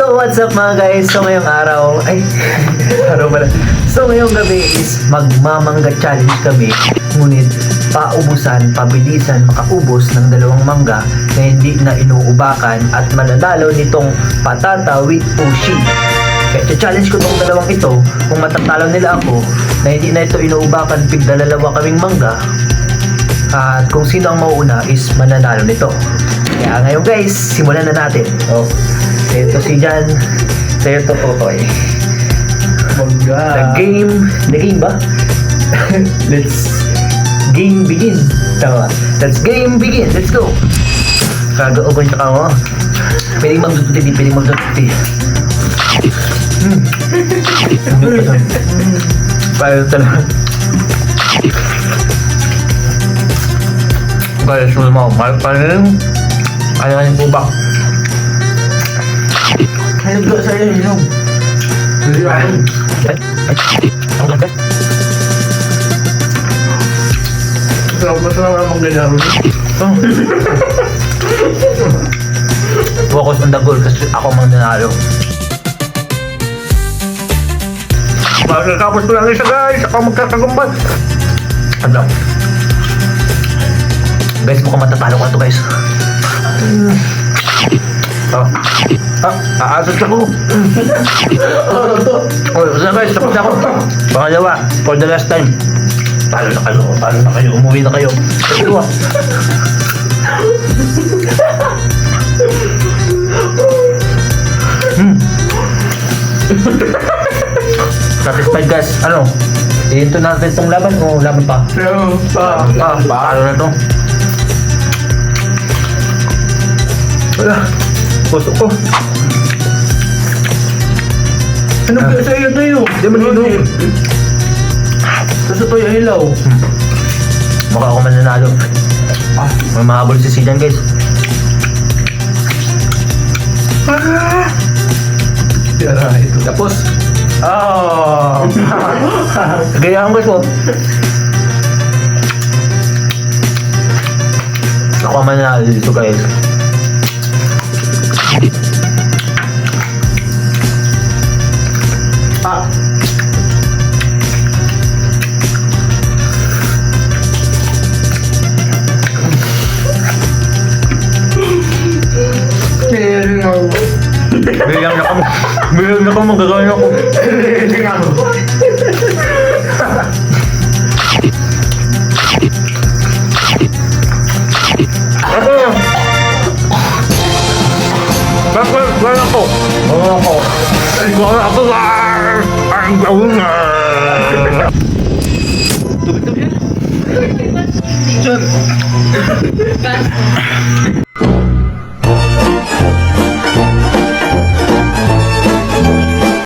So what's up mga guys? So ngayong araw, araw pala. So ngayong gabi is magmamangga challenge kami. Ngunit paubusan, pabilisan, makaubos ng dalawang mangga na hindi na inuubakan at mananalo nitong patata with ushi. Kaya challenge ko tong dalawang ito, kung matatalo nila ako na hindi na ito inuubakan, pigdalalawa kaming mangga. At kung sino ang mauuna is mananalo nito. Kaya ngayon guys, simulan na natin. Oh, ito si Jan, sa'yo to Totoy. Mangga. The game ba? Let's game begin. Tama. Let's game begin. Let's go. Kagaogon siya ka mo. Pwedeng magdututi, pwedeng magdututi. Paano talaga? Guys, mo naman. Paano yung bubak? Ano ba sa'yo yun? Hindi ako. Ang ganda. Mas naman ang mangyayaro. Focus on the goal kasi ako mananalo. Magkakapos ko lang isa guys, ako magkakagumbat. Ano? Guys, mukhang matatalo ko ito guys. Aasot ako. So guys, tapos na ako. Pangalawa, for the last time. Paano na kayo, umuwi na kayo. Ito Satisfied guys, ano? Ito natin itong laban o laban pa? Paano na ito? Wala, puso ko. Ano ba sa'yo tayo? Di man yun. Gusto tayo hilaw. Baka ako mananalo. May mahabol si Sijan guys. Tira ito. Tapos, Gaya ang gusto. ako ang mananalo dito guys. Bilang na kamo magagawin ako. Bakit ako? Ako ang gawin na. Tubig.